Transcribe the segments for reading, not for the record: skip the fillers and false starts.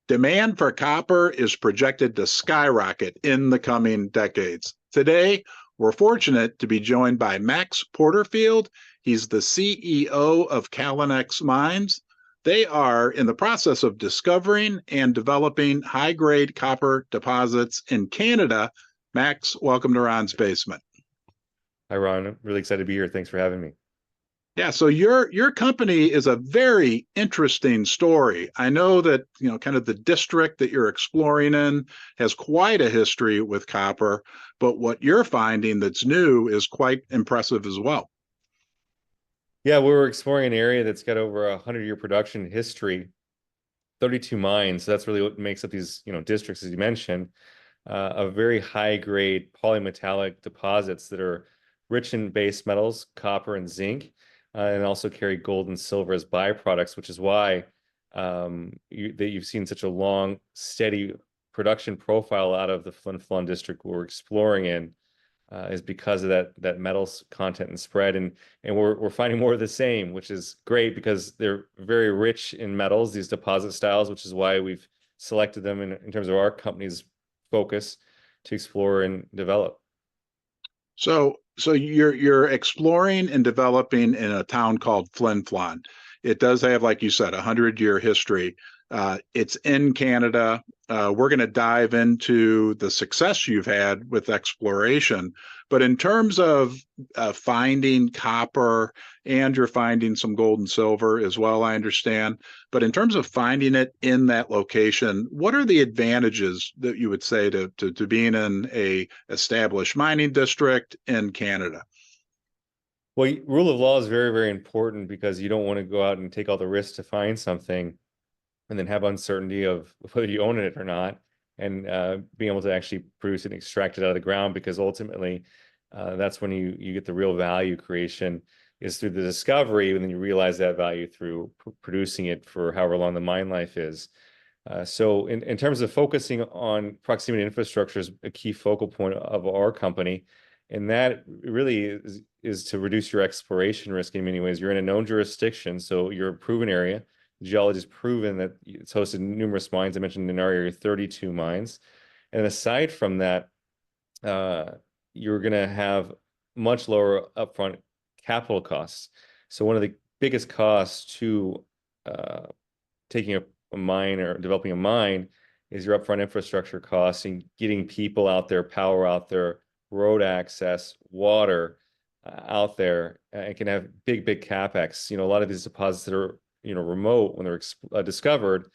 Demand for copper is projected to skyrocket in the coming decades. Today, we're fortunate to be joined by Max Porterfield. He's the CEO of Callinex Mines. They are in the process of discovering and developing high-grade copper deposits in Canada. Max, welcome to Ron's Basement. Hi, Ron. I'm really excited to be here. Thanks for having me. Yeah, so your company is a very interesting story. I know that, kind of the district that you're exploring in has quite a history with copper, but what you're finding that's new is quite impressive as well. Yeah, we're exploring an area that's got over 100-year production history, 32 mines. So that's really what makes up these, districts, as you mentioned, of very high-grade polymetallic deposits that are rich in base metals, copper and zinc, and also carry gold and silver as byproducts, which is why you've seen such a long, steady production profile out of the Flin Flon district we're exploring in, is because of that metals content and spread, and we're finding more of the same, which is great because they're very rich in metals, these deposit styles, which is why we've selected them in terms of our company's focus to explore and develop. So you're exploring and developing in a town called Flin Flon. It does have, like you said, 100-year history. It's in Canada. We're going to dive into the success you've had with exploration. But in terms of finding copper, and you're finding some gold and silver as well, I understand. But in terms of finding it in that location, what are the advantages that you would say to being in a established mining district in Canada? Well, rule of law is very, very important because you don't want to go out and take all the risks to find something and then have uncertainty of whether you own it or not, and being able to actually produce it and extract it out of the ground, because ultimately that's when you get the real value creation, is through the discovery, and then you realize that value through producing it for however long the mine life is. So in terms of focusing on proximity infrastructure is a key focal point of our company, and that really is to reduce your exploration risk in many ways. You're in a known jurisdiction, so you're a proven area. Geology has proven that it's hosted numerous mines. I mentioned in our area 32 mines. And aside from that, you're going to have much lower upfront capital costs. So one of the biggest costs to taking a mine or developing a mine is your upfront infrastructure costs and getting people out there, power out there, road access, water out there. It can have big, big capex. A lot of these deposits that are remote when they're discovered,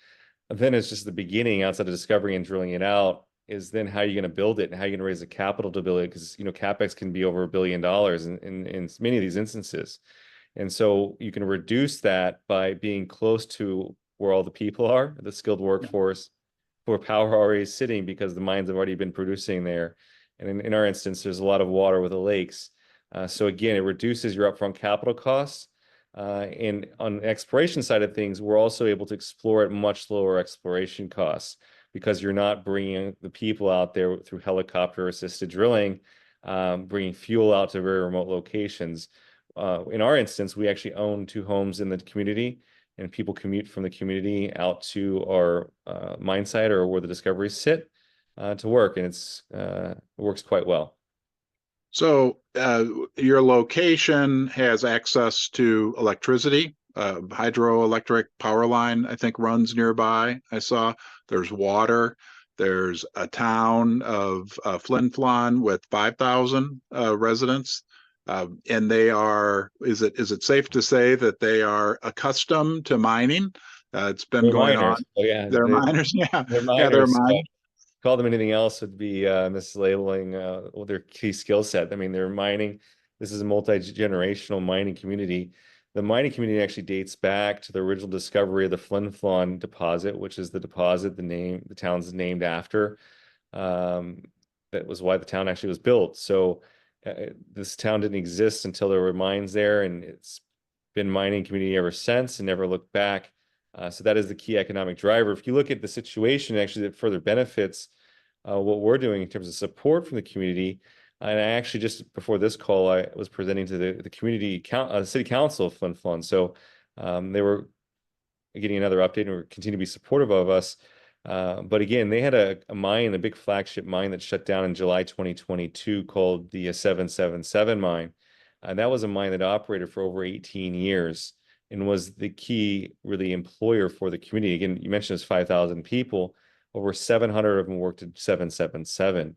then it's just the beginning. Outside of discovering and drilling it out is then how you're going to build it and how you're going to raise the capital to build it, because capex can be over $1 billion in many of these instances. And so you can reduce that by being close to where all the people are, the skilled workforce, where power already is sitting because the mines have already been producing there. And in our instance, there's a lot of water with the lakes. So again, it reduces your upfront capital costs. And on the exploration side of things, we're also able to explore at much lower exploration costs because you're not bringing the people out there through helicopter-assisted drilling, bringing fuel out to very remote locations. In our instance, we actually own 2 homes in the community, and people commute from the community out to our mine site or where the discoveries sit to work, and it works quite well. So your location has access to electricity. Hydroelectric power line, I think, runs nearby. I saw there's water. There's a town of Flin Flon with 5,000 residents. And they are, is it safe to say that they are accustomed to mining? It's been They're going on. miners. Oh, yeah. They're miners. Yeah. They're Yeah, they're miners. miners. Call them anything else would be mislabeling their key skill set. I mean, they're mining. This is a multi-generational mining community. The mining community actually dates back to the original discovery of the Flin Flon deposit, which is the deposit the town's named after. That was why the town actually was built. So this town didn't exist until there were mines there, and it's been mining community ever since and never looked back. So that is the key economic driver. If you look at the situation, actually, that further benefits what we're doing in terms of support from the community. And I actually, just before this call, I was presenting to the city council of Flin Flon. So they were getting another update and were continue to be supportive of us. But again, they had a mine, a big flagship mine that shut down in July 2022 called the 777 mine. That was a mine that operated for over 18 years and was the key, really, employer for the community. Again, you mentioned it's 5,000 people. Over 700 of them worked at 777.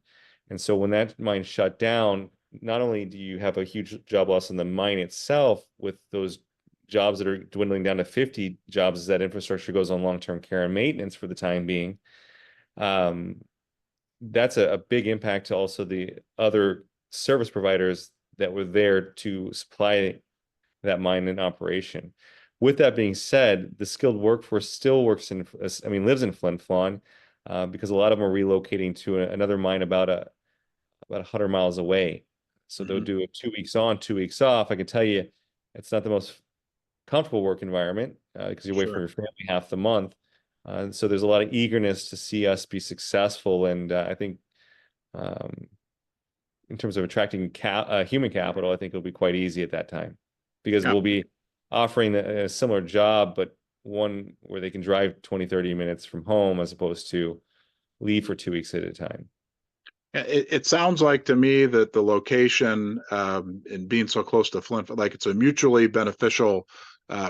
And so when that mine shut down, not only do you have a huge job loss in the mine itself with those jobs that are dwindling down to 50 jobs as that infrastructure goes on long-term care and maintenance for the time being. That's a big impact to also the other service providers that were there to supply that mine in operation. With that being said, the skilled workforce still works in, I mean, lives in Flin Flon, because a lot of them are relocating to another mine about 100 miles away. So they'll do a 2 weeks on, 2 weeks off. I can tell you, it's not the most comfortable work environment because you're away from Sure. your family half the month. So there's a lot of eagerness to see us be successful, and I think um, in terms of attracting human capital, I think it'll be quite easy at that time because Yeah. we'll be offering a similar job, but one where they can drive 20, 30 minutes from home as opposed to leave for 2 weeks at a time. It sounds like to me that the location and being so close to Flint, like it's a mutually beneficial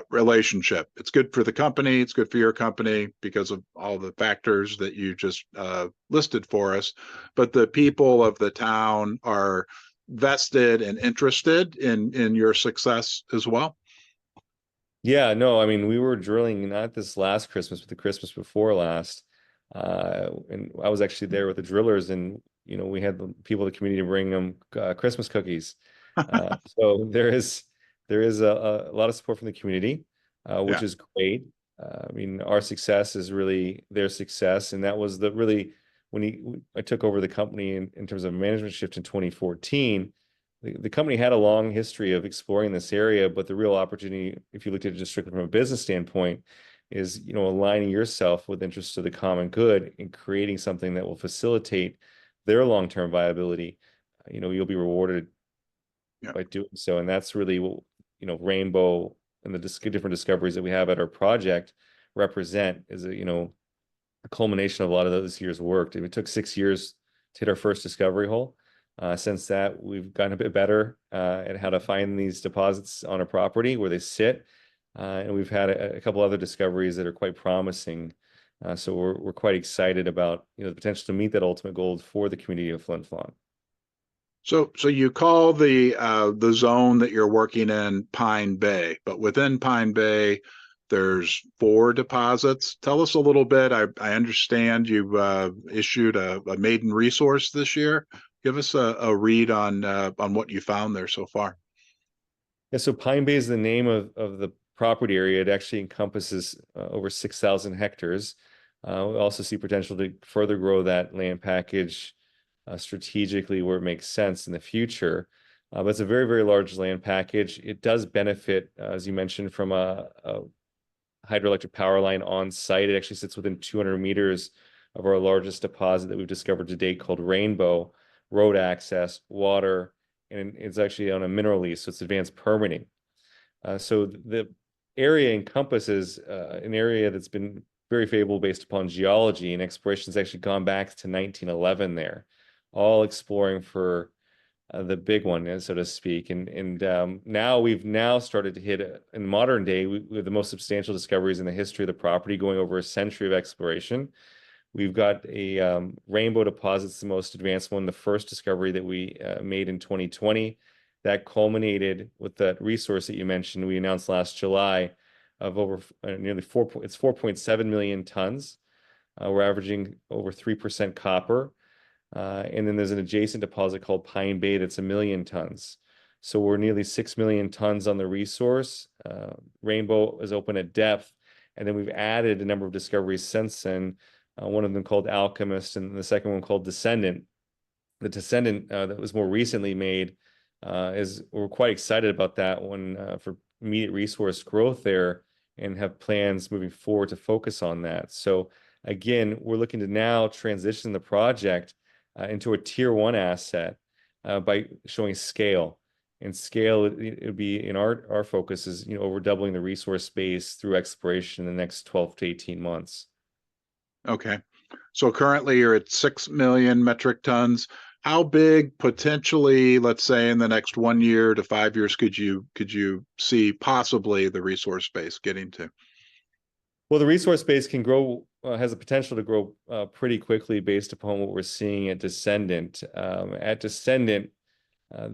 relationship. It's good for the company. It's good for your company because of all the factors that you just listed for us. But the people of the town are vested and interested in your success as well. Yeah, no, I mean, we were drilling not this last Christmas, but the Christmas before last. And I was actually there with the drillers, and we had the people of the community bring them Christmas cookies. So there is a lot of support from the community, which Yeah. is great. I mean, our success is really their success, and that was the really when I took over the company in terms of management shift in 2014. The company had a long history of exploring this area, but the real opportunity, if you looked at it just strictly from a business standpoint, is aligning yourself with interests of the common good and creating something that will facilitate their long-term viability. You'll be rewarded Yeah. by doing so, and that's really what Rainbow and the different discoveries that we have at our project represent is a culmination of a lot of those years' work. It took 6 years to hit our first discovery hole. Since that, we've gotten a bit better at how to find these deposits on a property where they sit. And we've had a couple other discoveries that are quite promising. So we're quite excited about the potential to meet that ultimate goal for the community of Flin Flon. So you call the zone that you're working in Pine Bay, but within Pine Bay, there's 4 deposits. Tell us a little bit. I understand you've issued a maiden resource this year. Give us a read on what you found there so far. Yeah, so Pine Bay is the name of the property area. It actually encompasses over 6,000 hectares. We also see potential to further grow that land package strategically where it makes sense in the future. But it's a very, very large land package. It does benefit, as you mentioned, from a hydroelectric power line on site. It actually sits within 200 meters of our largest deposit that we've discovered to date called Rainbow, road access, water, and it's actually on a mineral lease, so it's advanced permitting. So the area encompasses an area that's been very favorable based upon geology, and exploration has actually gone back to 1911 there, all exploring for the big one, so to speak. And now we've started to hit in modern day with the most substantial discoveries in the history of the property, going over a century of exploration. We've got a Rainbow deposits, the most advanced one, the first discovery that we made in 2020. That culminated with that resource that you mentioned we announced last July of over nearly 4.7 million tons. We're averaging over 3% copper. And then there's an adjacent deposit called Pine Bay that's 1 million tons. So we're nearly 6 million tons on the resource. Rainbow is open at depth. And then we've added a number of discoveries since then. One of them called Alchemist, and the second one called Descendant. The Descendant that was more recently made we're quite excited about that one for immediate resource growth there, and have plans moving forward to focus on that. So again, we're looking to now transition the project into a tier 1 asset by showing scale. And scale, it would be in our focus is over doubling the resource base through exploration in the next 12 to 18 months. Okay. So currently you're at 6 million metric tons. How big potentially, let's say in the next 1 year to 5 years, could you see possibly the resource base getting to? Well, the resource base can grow, has the potential to grow pretty quickly based upon what we're seeing at Descendant. At Descendant, uh,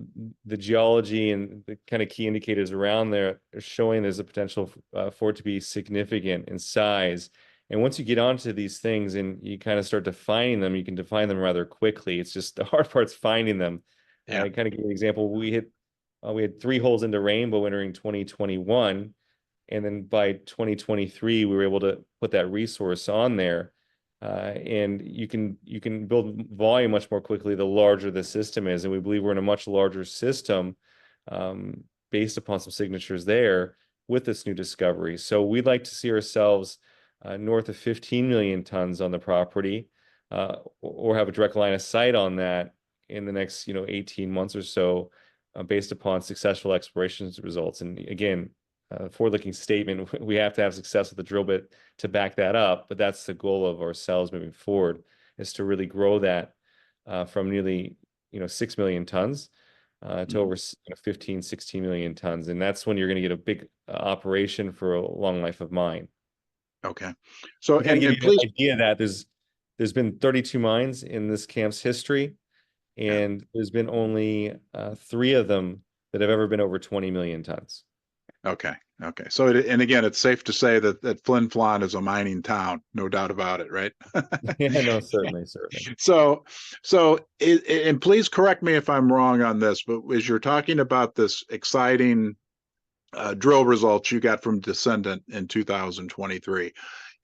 the geology and the kind of key indicators around there are showing there's a potential for it to be significant in size. And once you get onto these things and you kind of start defining them, you can define them rather quickly. It's just the hard part's finding them. Yeah. I kind of give you an example. We had 3 holes into Rainbow entering 2021, and then by 2023 we were able to put that resource on there. And you can build volume much more quickly the larger the system is, and we believe we're in a much larger system, based upon some signatures there with this new discovery. So we'd like to see ourselves north of 15 million tons on the property, or have a direct line of sight on that in the next 18 months or so, based upon successful exploration results. And again, forward-looking statement, we have to have success with the drill bit to back that up, but that's the goal of ourselves moving forward, is to really grow that from nearly 6 million tons to over 15, 16 million tons. And that's when you're going to get a big operation for a long life of mine. Okay. So, To kind of give and you an please, idea that there's been 32 mines in this camp's history, yeah, and there's been only 3 of them that have ever been over 20 million tons. okay. Okay. So, and again, it's safe to say that Flin Flon is a mining town, no doubt about it, right? Yeah, no, certainly, certainly. So, and please correct me if I'm wrong on this, but as you're talking about this exciting drill results you got from Descendant in 2023,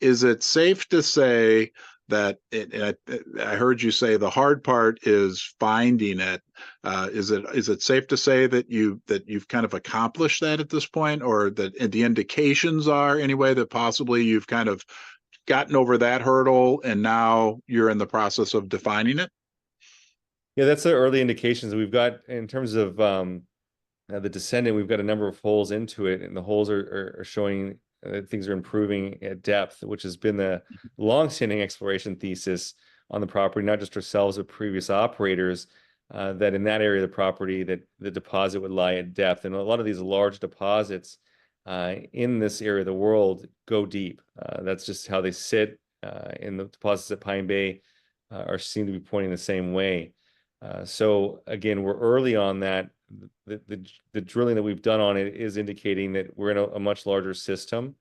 is it safe to say that I heard you say the hard part is finding it? Is it safe to say that you've kind of accomplished that at this point, or that the indications are anyway that possibly you've kind of gotten over that hurdle and now you're in the process of defining it? Yeah, that's the early indications we've got in terms of the Descendant. We've got a number of holes into it, and the holes are showing things are improving at depth, which has been the long-standing exploration thesis on the property, not just ourselves, but previous operators, that in that area of the property that the deposit would lie at depth. And a lot of these large deposits in this area of the world go deep. That's just how they sit. In the deposits at Pine Bay are seem to be pointing the same way. So again, we're early on that. The drilling that we've done on it is indicating that we're in a much larger system.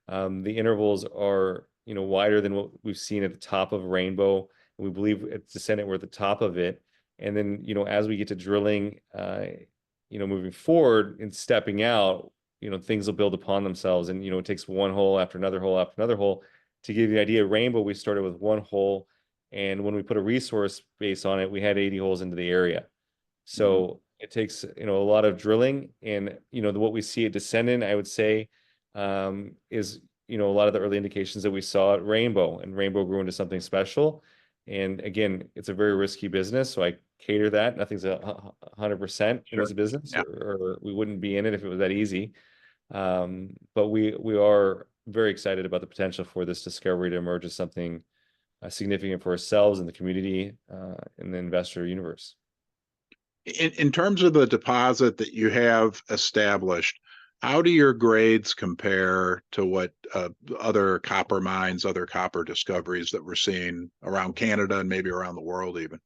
The intervals are wider than what we've seen at the top of Rainbow. And we believe at Descendant we're at the top of it. And then as we get to drilling, moving forward and stepping out, things will build upon themselves. And it takes one hole after another hole after another hole. To give you an idea, Rainbow, we started with one hole, and when we put a resource base on it, we had 80 holes into the area. So it takes a lot of drilling, and what we see at Descendant, I would say, is a lot of the early indications that we saw at Rainbow, and Rainbow grew into something special. And again, it's a very risky business, so I cater that. Nothing's 100% in Sure. this business, Yeah. or we wouldn't be in it if it was that easy. But we are very excited about the potential for this discovery to emerge as something significant for ourselves and the community, and the investor universe. In terms of the deposit that you have established, how do your grades compare to what other copper mines, other copper discoveries that we're seeing around Canada and maybe around the world even?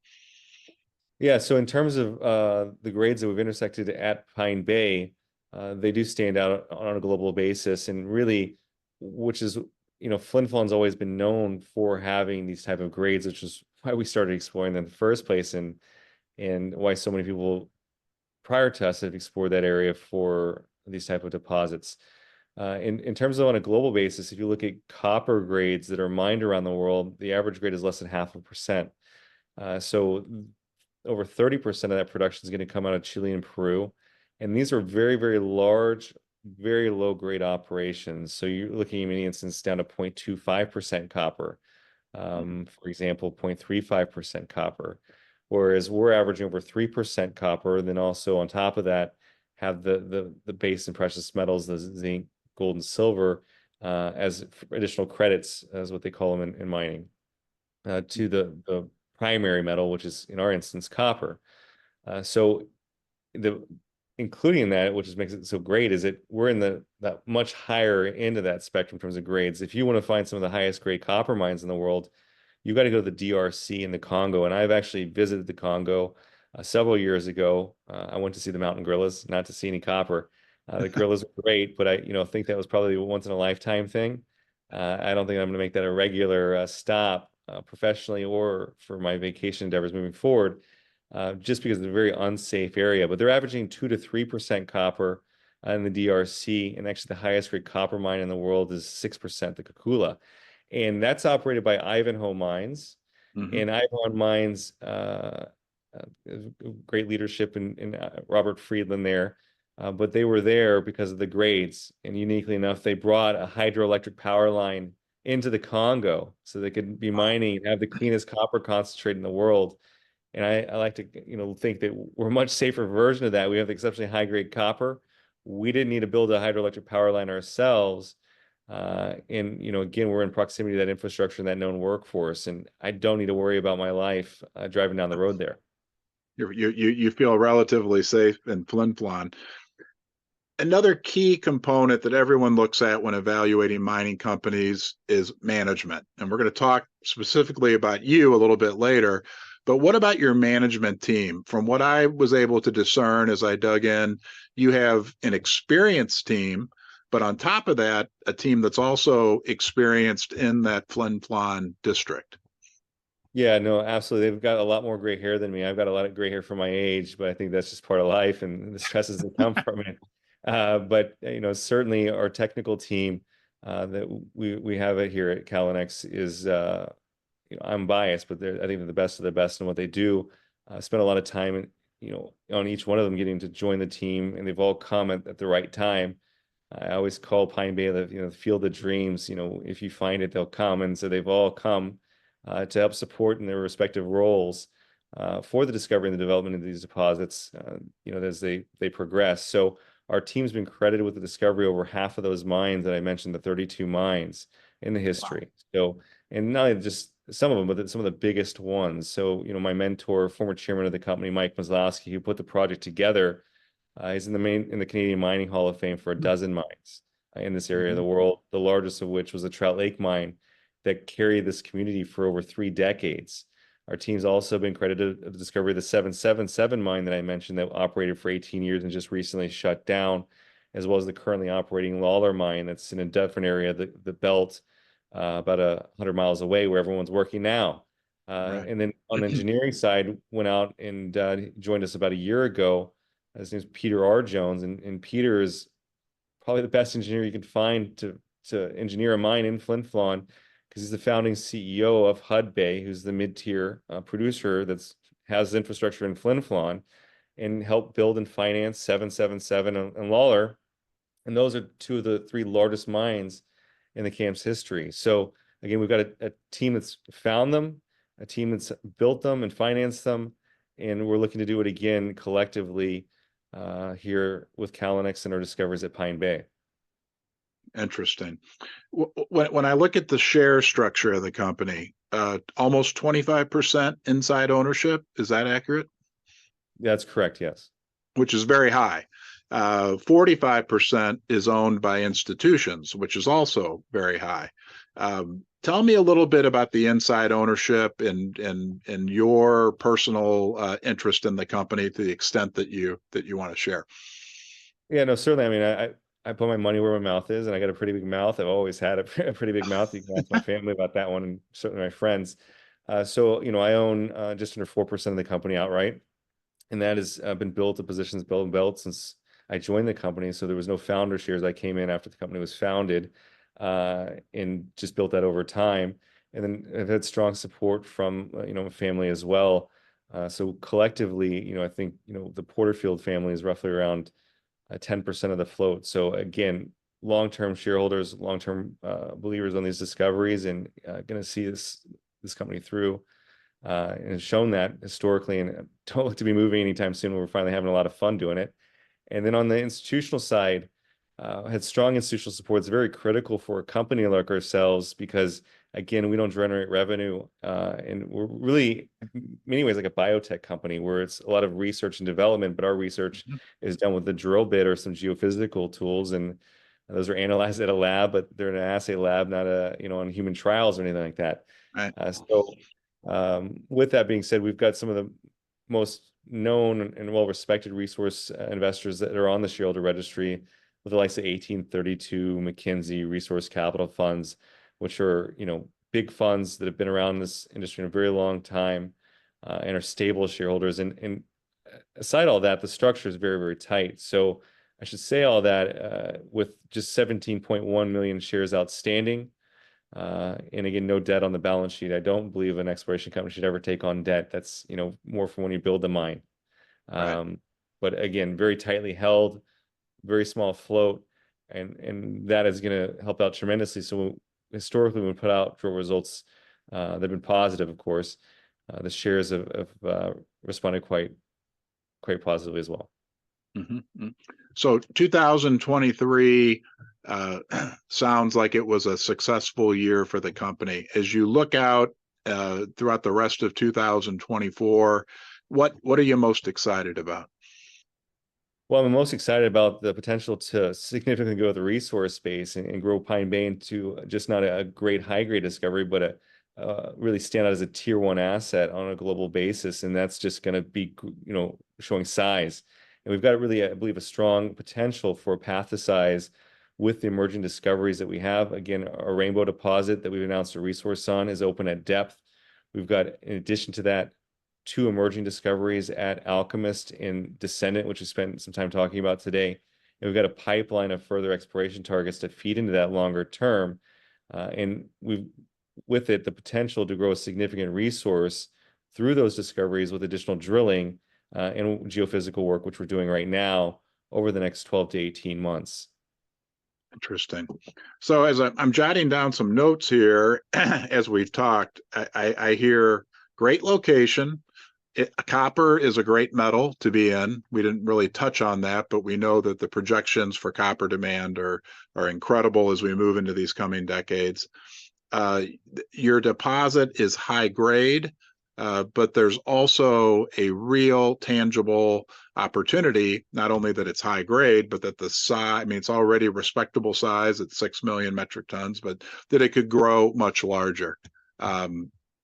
Yeah, so in terms of the grades that we've intersected at Pine Bay, they do stand out on a global basis, and really, which is, Flin Flon's always been known for having these type of grades, which is why we started exploring them in the first place, and why so many people prior to us have explored that area for these type of deposits. In terms of on a global basis, if you look at copper grades that are mined around the world, the average grade is less than 0.5%. So over 30% of that production is going to come out of Chile and Peru. And these are very, very large, very low grade operations. So you're looking in many instances down to 0.25% copper, for example, 0.35% copper. Whereas we're averaging over 3% copper. Then also on top of that, have the base and precious metals, the zinc, gold, and silver, as additional credits, as what they call them in mining. to the primary metal, which is in our instance copper. So the including that, which makes it so great, is that we're in that much higher end of that spectrum in terms of grades. If you want to find some of the highest grade copper mines in the world, you got to go to the DRC in the Congo. And I've actually visited the Congo several years ago. I went to see the mountain gorillas, not to see any copper. The gorillas are great, but I, think that was probably a once in a lifetime thing. I don't think I'm going to make that a regular stop professionally or for my vacation endeavors moving forward, just because it's a very unsafe area. But they're averaging 2 to 3% copper in the DRC, and actually the highest grade copper mine in the world is 6%, the Kakula, and that's operated by Ivanhoe Mines. Mm-hmm. And Ivanhoe Mines, great leadership in Robert Friedland there. But they were there because of the grades. And uniquely enough, they brought a hydroelectric power line into the Congo so they could be mining and have the cleanest copper concentrate in the world. And I like to, think that we're a much safer version of that. We have exceptionally high grade copper. We didn't need to build a hydroelectric power line ourselves. And again, we're in proximity to that infrastructure and that known workforce, and I don't need to worry about my life driving down the road there. You feel relatively safe in Flin Flon. Another key component that everyone looks at when evaluating mining companies is management. And we're going to talk specifically about you a little bit later. But what about your management team? From what I was able to discern as I dug in, you have an experienced team, but on top of that, a team that's also experienced in that Flin Flon district. Yeah, no, absolutely. They've got a lot more gray hair than me. I've got a lot of gray hair for my age, but I think that's just part of life and the stresses that come from it. But certainly our technical team that we have it here at Callinex is, I'm biased, but I think they're the best of the best in what they do. Spent a lot of time, on each one of them getting to join the team, and they've all come at the right time. I always call Pine Bay the field of dreams. If you find it, they'll come, and so they've all come to help support in their respective roles for the discovery and the development of these deposits, as they progress. So our team's been credited with the discovery over half of those mines that I mentioned, the 32 mines in the history. So, and not only just some of them, but some of the biggest ones. So, my mentor, former chairman of the company, Mike Maslowski, who put the project together, he's in the Canadian Mining Hall of Fame for a dozen mines in this area of the world, the largest of which was the Trout Lake mine that carried this community for over 3 decades. Our team's also been credited with the discovery of the 777 mine that I mentioned that operated for 18 years and just recently shut down, as well as the currently operating Lawler mine that's in a different area, the belt, about 100 miles away where everyone's working now. Right. And then on the engineering side, went out and joined us about a year ago. His name's Peter R. Jones, and Peter is probably the best engineer you can find to engineer a mine in Flin Flon, because he's the founding CEO of Hudbay, who's the mid-tier producer has infrastructure in Flin Flon, and helped build and finance 777 and Lawler. And those are 2 of the 3 largest mines in the camp's history. So again, we've got a team that's found them, a team that's built them and financed them, and we're looking to do it again collectively here with Callinex and our discoveries at Pine Bay. Interesting. When I look at the share structure of the company, almost 25% inside ownership, is that accurate? That's correct, yes. Which is very high. 45% is owned by institutions, which is also very high. Tell me a little bit about the inside ownership and your personal interest in the company to the extent that you want to share. Yeah, no, certainly. I mean, I put my money where my mouth is, and I got a pretty big mouth. I've always had a pretty big mouth. You can ask my family about that one, and certainly my friends. So, I own just under 4% of the company outright, and that has been built to positions built since I joined the company. So there was no founder shares. I came in after the company was founded, and just built that over time. And then I've had strong support from my family as well. So collectively, I think the Porterfield family is roughly around 10% of the float. So again, long-term shareholders, long-term believers on these discoveries, and going to see this company through, and has shown that historically, and don't look to be moving anytime soon. We're finally having a lot of fun doing it. And then on the institutional side, had strong institutional support. It's very critical for a company like ourselves, because Again, we don't generate revenue, and we're really, in many ways, like a biotech company where it's a lot of research and development, but our research Mhm. is done with the drill bit or some geophysical tools, and those are analyzed at a lab, but they're in an assay lab, not on human trials or anything like that. Right. With that being said, we've got some of the most known and well-respected resource investors that are on the shareholder registry, with the likes of 1832, McKinsey, Resource Capital Funds, which are big funds that have been around this industry in a very long time, and are stable shareholders. And aside all that, the structure is very, very tight. So I should say all that with just 17.1 million shares outstanding. And again, no debt on the balance sheet. I don't believe an exploration company should ever take on debt. That's more for when you build the mine. Right. But again, very tightly held, very small float, and that is going to help out tremendously. So historically, when we put out drill results, they've been positive, of course. The shares have responded quite positively as well. Mm-hmm. So 2023 uh, sounds like it was a successful year for the company. As you look out throughout the rest of 2024, what are you most excited about? Well, I'm most excited about the potential to significantly grow the resource base and grow Pine Bay into just not a great high-grade discovery, but really stand out as a tier one asset on a global basis. And that's just going to be, showing size. And we've got really, I believe, a strong potential for a path to size with the emerging discoveries that we have. Again, our Rainbow deposit that we've announced a resource on is open at depth. We've got, in addition to that, two emerging discoveries at Alchemist and Descendant, which we spent some time talking about today. And we've got a pipeline of further exploration targets to feed into that longer term. And we've, with it, the potential to grow a significant resource through those discoveries with additional drilling and geophysical work, which we're doing right now over the next 12 to 18 months. Interesting. So as I'm jotting down some notes here, as we've talked, I hear great location. Copper is a great metal to be in. We didn't really touch on that, but we know that the projections for copper demand are incredible as we move into these coming decades. Your deposit is high grade, but there's also a real tangible opportunity, not only that it's high grade, but that the size, I mean, it's already a respectable size at 6 million metric tons, but that it could grow much larger.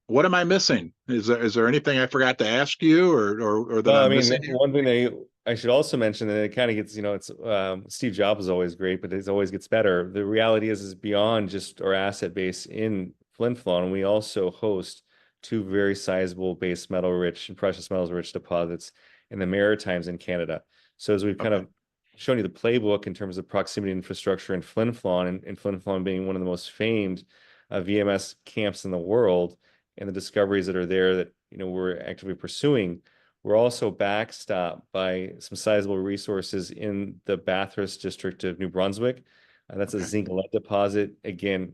What am I missing? Is there anything I forgot to ask you or that Well, I I'm mean, missing here? one thing I should also mention that it kind of gets, it's Steve Jobs is always great, but it always gets better. The reality is beyond just our asset base in Flin Flon, we also host two very sizable base metal rich and precious metals rich deposits in the Maritimes in Canada. So as we've kind Okay. of shown you the playbook in terms of proximity infrastructure in Flin Flon, and Flin Flon being one of the most famed VMS camps in the world, and the discoveries that are there that we're actively pursuing. We're also backstopped by some sizable resources in the Bathurst district of New Brunswick. That's a Okay. zinc lead deposit, again,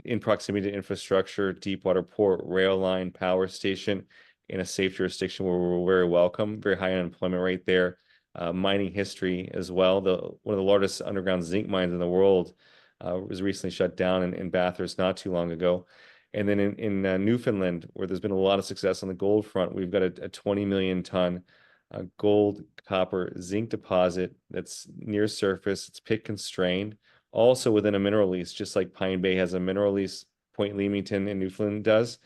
in proximity to infrastructure, deep water port, rail line, power station, in a safe jurisdiction where we're very welcome, very high unemployment rate there. Mining history as well. One of the largest underground zinc mines in the world was recently shut down in Bathurst not too long ago. And then in Newfoundland, where there's been a lot of success on the gold front, we've got a 20 million ton gold, copper, zinc deposit that's near surface. It's pit constrained, also within a mineral lease, just like Pine Bay has a mineral lease, Point Leamington in Newfoundland does.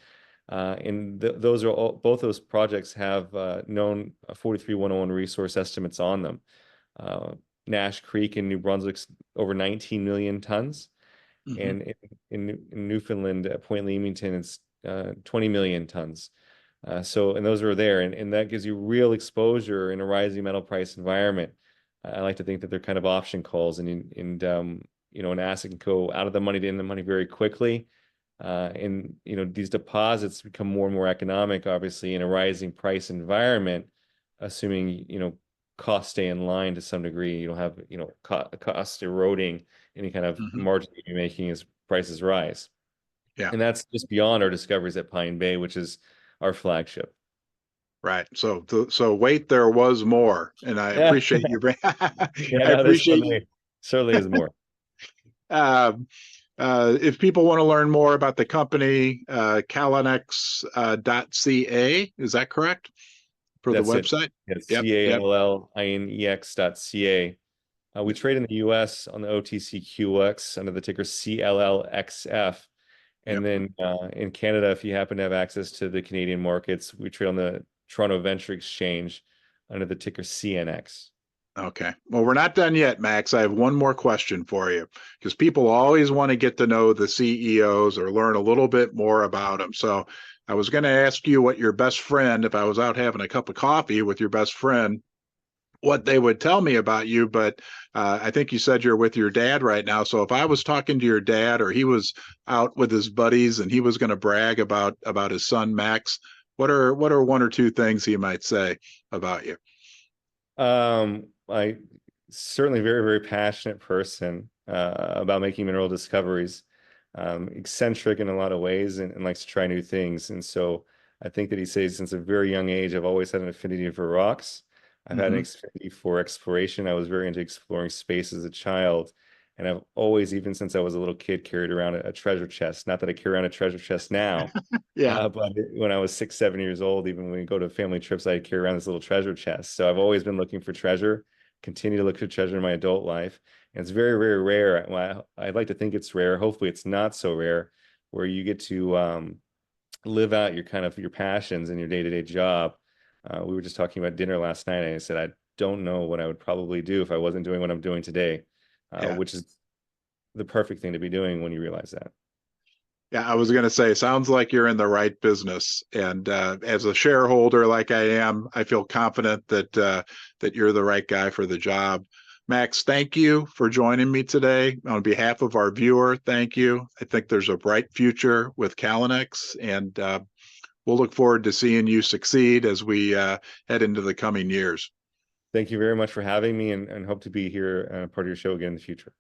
And those are both those projects have known 43101 resource estimates on them. Nash Creek in New Brunswick's over 19 million tons. Mm-hmm. And in Newfoundland at Point Leamington, it's 20 million tons. And those are there, and that gives you real exposure in a rising metal price environment. I like to think that they're kind of option calls, and an asset can go out of the money to in the money very quickly. And these deposits become more and more economic, obviously, in a rising price environment, assuming costs stay in line to some degree. You don't have cost eroding any kind of Mm-hmm. margin you're making as prices rise. Yeah. And that's just beyond our discoveries at Pine Bay, which is our flagship. Right. So wait, there was more, and I Yeah, appreciate you. I yeah, no, there appreciate you. certainly is more. Um, if people want to learn more about the company, Callinex.ca, is that correct? For the That's it. website? It's Yep, yep, CALLINEX.ca. We trade in the US on the OTCQX under the ticker CLLXF. yep. And then in Canada, if you happen to have access to the Canadian markets, we trade on the Toronto Venture Exchange under the ticker CNX. Okay. Well, we're not done yet, Max. I have one more question for you because people always want to get to know the CEOs or learn a little bit more about them. So I was going to ask you what your best friend, if I was out having a cup of coffee with your best friend, what they would tell me about you. But I think you said you're with your dad right now. So if I was talking to your dad or he was out with his buddies and he was going to brag about his son, Max, what are one or two things he might say about you? I certainly very, very passionate person about making mineral discoveries, eccentric in a lot of ways and likes to try new things. And so I think that he says since a very young age, I've always had an affinity for rocks. I've had an affinity for exploration. I was very into exploring space as a child. And I've always, even since I was a little kid, carried around a treasure chest. Not that I carry around a treasure chest now, Yeah. but when I was 6, 7 years old, even when we go to family trips, I'd carry around this little treasure chest. So I've always been looking for treasure, continue to look for treasure in my adult life. And it's very, very rare. Well, I'd like to think it's rare. Hopefully it's not so rare where you get to live out your kind of your passions in your day-to-day job. We were just talking about dinner last night, and I said, I don't know what I would probably do if I wasn't doing what I'm doing today, Yeah. which is the perfect thing to be doing when you realize that. Yeah, I was going to say, sounds like you're in the right business. And as a shareholder, like I am, I feel confident that you're the right guy for the job. Max, thank you for joining me today. On behalf of our viewer, thank you. I think there's a bright future with Callinex, and we'll look forward to seeing you succeed as we head into the coming years. Thank you very much for having me, and hope to be here part of your show again in the future.